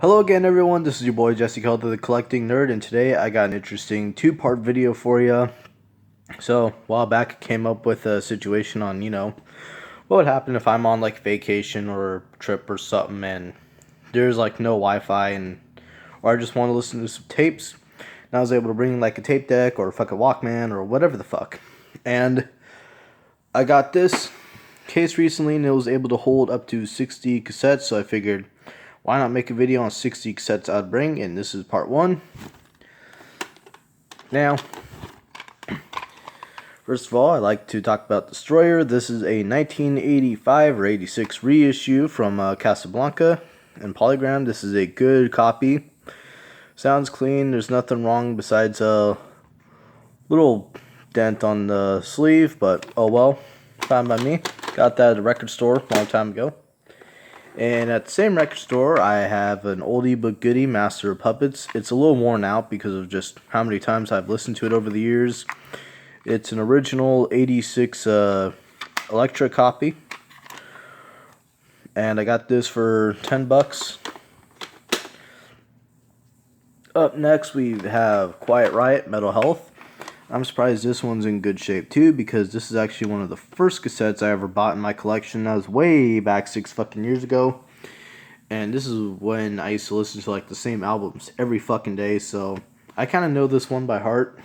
Hello again, everyone. This is your boy Jesse Calder, the Collecting Nerd, and today I got an interesting two-part video for you. So, a while back, I came up with a situation on, what would happen if I'm on like vacation or a trip or something, and there's like no Wi-Fi, or I just want to listen to some tapes. And I was able to bring like a tape deck or a fucking Walkman or whatever the fuck, and I got this case recently, and it was able to hold up to 60 cassettes. So I figured, why not make a video on 60 cassettes I'd bring, and this is part one. Now, first of all, I'd like to talk about Destroyer. This is a 1985 or 86 reissue from Casablanca and Polygram. This is a good copy. Sounds clean. There's nothing wrong besides a little dent on the sleeve, but oh well. Fine by me. Got that at a record store a long time ago. And at the same record store, I have an oldie but goodie, Master of Puppets. It's a little worn out because of just how many times I've listened to it over the years. It's an original 86 Electra copy. And I got this for 10 bucks. Up next, we have Quiet Riot, Metal Health. I'm surprised this one's in good shape too, because this is actually one of the first cassettes I ever bought in my collection. That was way back 6 fucking years ago. And this is when I used to listen to like the same albums every fucking day, so I kind of know this one by heart.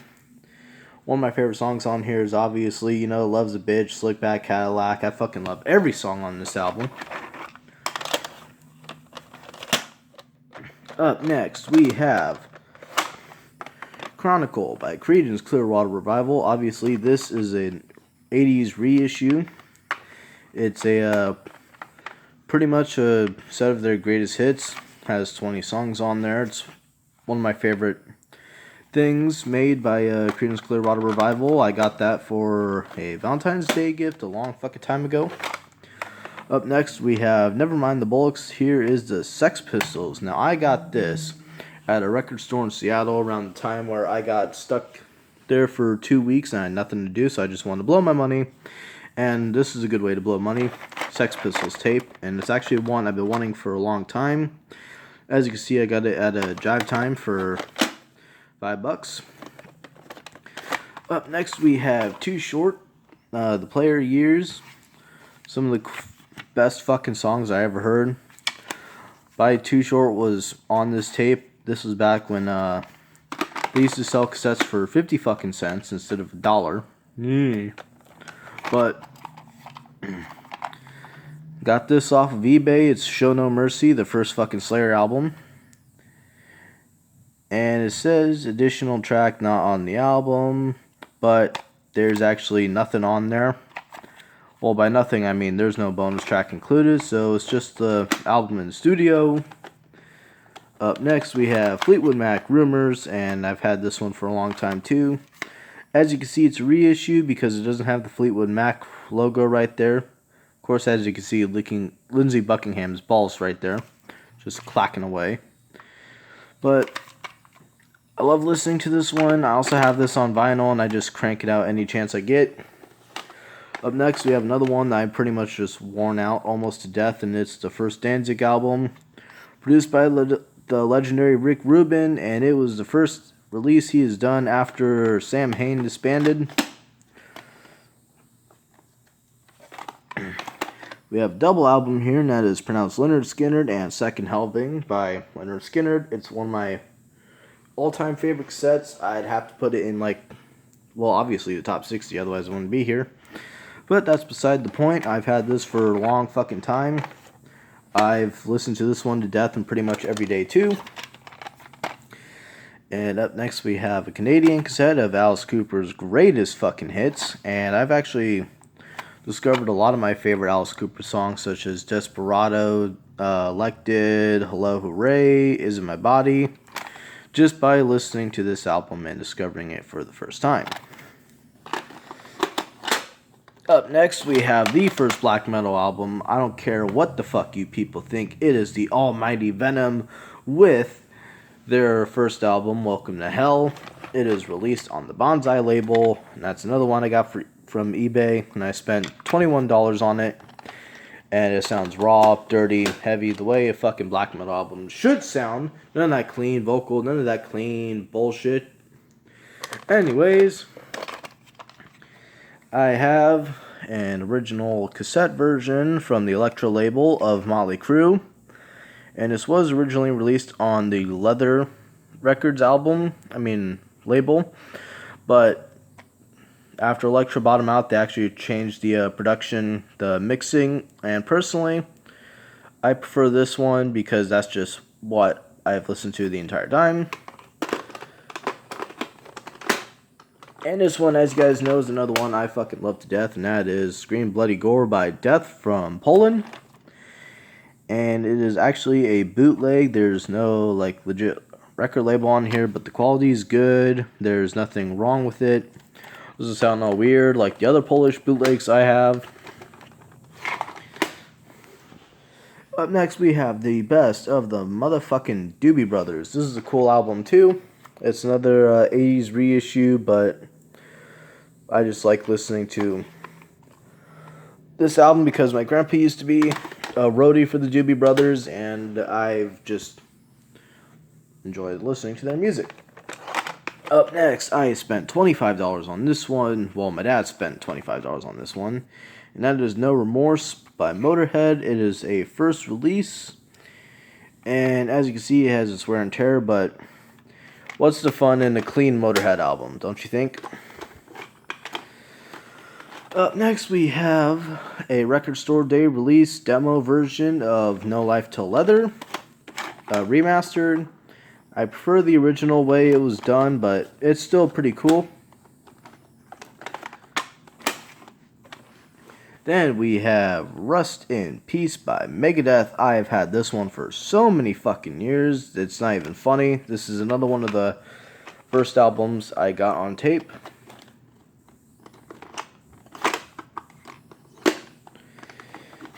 One of my favorite songs on here is obviously, Love's a Bitch, Slick Back Cadillac. I fucking love every song on this album. Up next, we have Chronicle by Creedence Clearwater Revival. Obviously, this is an 80s reissue. It's a pretty much a set of their greatest hits. Has 20 songs on there. It's one of my favorite things made by Creedence Clearwater Revival. I got that for a Valentine's Day gift a long fucking time ago. Up next, we have Nevermind the Bollocks. Here is the Sex Pistols. Now, I got this at a record store in Seattle around the time where I got stuck there for 2 weeks and I had nothing to do, so I just wanted to blow my money. And this is a good way to blow money. Sex Pistols tape. And it's actually one I've been wanting for a long time. As you can see, I got it at a Jive Time for 5 bucks. Up next, we have Too Short, The Player Years. Some of the best fucking songs I ever heard by Too Short was on this tape. This was back when they used to sell cassettes for 50 fucking cents instead of $1. But got this off of eBay. It's Show No Mercy, the first fucking Slayer album. And it says additional track not on the album, but there's actually nothing on there. Well, by nothing, I mean there's no bonus track included, so it's just the album in the studio. Up next, we have Fleetwood Mac, Rumors, and I've had this one for a long time too. As you can see, it's a reissue because it doesn't have the Fleetwood Mac logo right there. Of course, as you can see, Lindsey Buckingham's balls right there, just clacking away. But I love listening to this one. I also have this on vinyl, and I just crank it out any chance I get. Up next, we have another one that I pretty much just worn out almost to death, and it's the first Danzig album, produced by the legendary Rick Rubin, and it was the first release he has done after Sam Hain disbanded. We have a double album here, and that is pronounced Lynyrd Skynyrd and Second Helping by Lynyrd Skynyrd. It's one of my all-time favorite cassettes. I'd have to put it in, obviously the top 60, otherwise I wouldn't be here. But that's beside the point. I've had this for a long fucking time. I've listened to this one to death and pretty much every day too. And up next we have a Canadian cassette of Alice Cooper's greatest fucking hits. And I've actually discovered a lot of my favorite Alice Cooper songs, such as Desperado, Elected, Hello Hooray, Is It My Body, just by listening to this album and discovering it for the first time. Up next, we have the first black metal album. I don't care what the fuck you people think. It is the almighty Venom with their first album, Welcome to Hell. It is released on the Bonsai label, and that's another one I got from eBay, and I spent $21 on it. And it sounds raw, dirty, heavy, the way a fucking black metal album should sound. None of that clean vocal, none of that clean bullshit. Anyways, I have an original cassette version from the Elektra label of Motley Crue. And this was originally released on the Leather Records label. But after Elektra bought them out, they actually changed the production, the mixing. And personally, I prefer this one because that's just what I've listened to the entire time. And this one, as you guys know, is another one I fucking love to death, and that is Scream Bloody Gore by Death from Poland. And it is actually a bootleg. There's no like legit record label on here, but the quality is good. There's nothing wrong with it. It doesn't sound all weird like the other Polish bootlegs I have. Up next, we have the best of the motherfucking Doobie Brothers. This is a cool album too. It's another 80s reissue, but I just like listening to this album because my grandpa used to be a roadie for the Doobie Brothers, and I've just enjoyed listening to their music. Up next, I spent $25 on this one. Well, my dad spent $25 on this one, and that is No Remorse by Motorhead. It is a first release, and as you can see, it has its wear and tear, but what's the fun in a clean Motorhead album, don't you think? Up next, we have a Record Store Day release demo version of No Life Till Leather, remastered. I prefer the original way it was done, but it's still pretty cool. Then we have Rust in Peace by Megadeth. I have had this one for so many fucking years, it's not even funny. This is another one of the first albums I got on tape.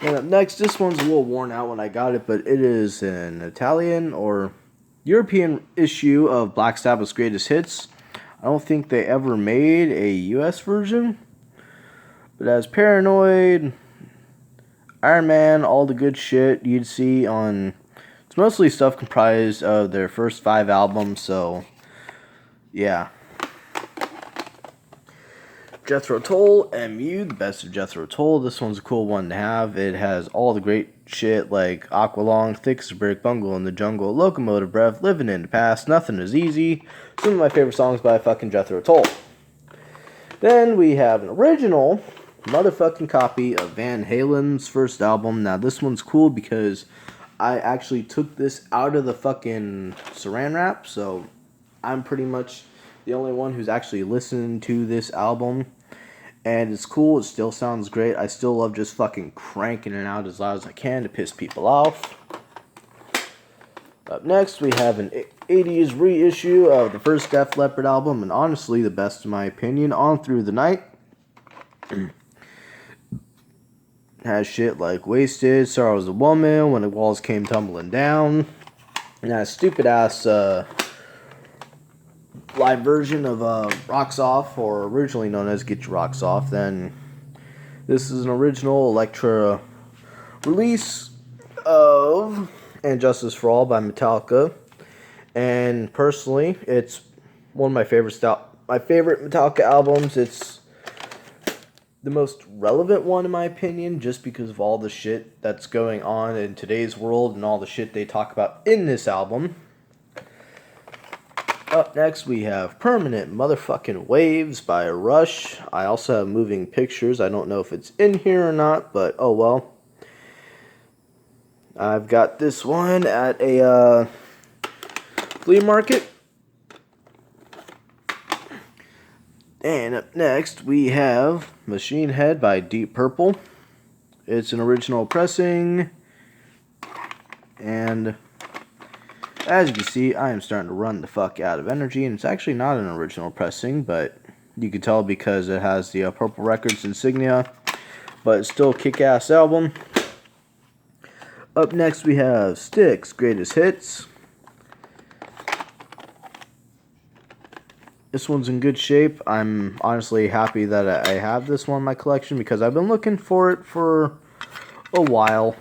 And up next, this one's a little worn out when I got it, but it is an Italian or European issue of Black Sabbath's Greatest Hits. I don't think they ever made a US version. But as Paranoid, Iron Man, all the good shit you'd see on... It's mostly stuff comprised of their first 5 albums, so... yeah. Jethro Tull, MU, the best of Jethro Tull. This one's a cool one to have. It has all the great shit like Aqualung, Thick as a Brick, Bungle in the Jungle, Locomotive Breath, Living in the Past, Nothing is Easy. Some of my favorite songs by fucking Jethro Tull. Then we have an original motherfucking copy of Van Halen's first album. Now this one's cool because I actually took this out of the fucking saran wrap, so I'm pretty much the only one who's actually listened to this album. And it's cool, it still sounds great. I still love just fucking cranking it out as loud as I can to piss people off. Up next, we have an 80s reissue of the first Def Leppard album, and honestly, the best in my opinion, On Through the Night. Has shit like Wasted, Sorrow as a Woman, When the Walls Came Tumbling Down. And that stupid ass live version of Rocks Off, or originally known as Get Your Rocks Off. Then this is an original Elektra release of And Justice for All by Metallica. And personally, it's one of my favorite Metallica albums. It's the most relevant one in my opinion, just because of all the shit that's going on in today's world and all the shit they talk about in this album. Up next, we have Permanent Motherfucking Waves by Rush. I also have Moving Pictures. I don't know if it's in here or not, but oh well. I've got this one at a flea market. And up next, we have Machine Head by Deep Purple. It's an original pressing. And as you can see, I am starting to run the fuck out of energy. And it's actually not an original pressing, but you can tell because it has the Purple Records insignia. But it's still a kick-ass album. Up next, we have Styx Greatest Hits. This one's in good shape. I'm honestly happy that I have this one in my collection because I've been looking for it for a while.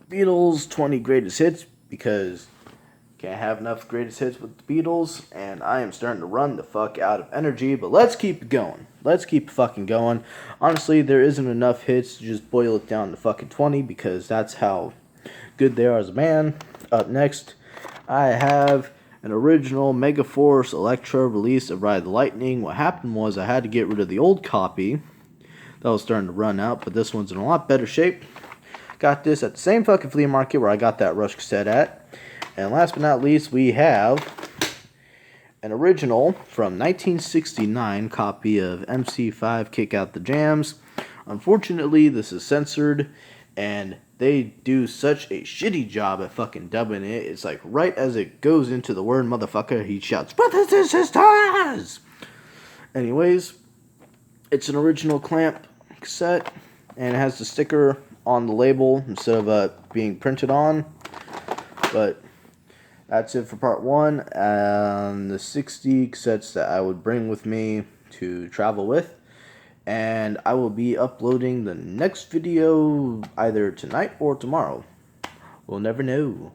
Beatles 20 greatest hits, because can't have enough greatest hits with the Beatles, and I am starting to run the fuck out of energy, but let's keep it going. Let's keep fucking going. Honestly, there isn't enough hits to just boil it down to fucking 20, because that's how good they are as a band. Up next, I have an original Megaforce Electra release of Ride the Lightning. What happened was I had to get rid of the old copy that was starting to run out, but this one's in a lot better shape. Got this at the same fucking flea market where I got that Rush cassette at. And last but not least, we have an original from 1969 copy of MC5 Kick Out the Jams. Unfortunately, this is censored, and they do such a shitty job at fucking dubbing it. It's like right as it goes into the word motherfucker, he shouts, "Brothers and sisters!" Anyways, it's an original clamp cassette, and it has the sticker on the label instead of being printed on. But that's it for part 1 and the 60 cassettes that I would bring with me to travel with. And I will be uploading the next video either tonight or tomorrow. We'll never know.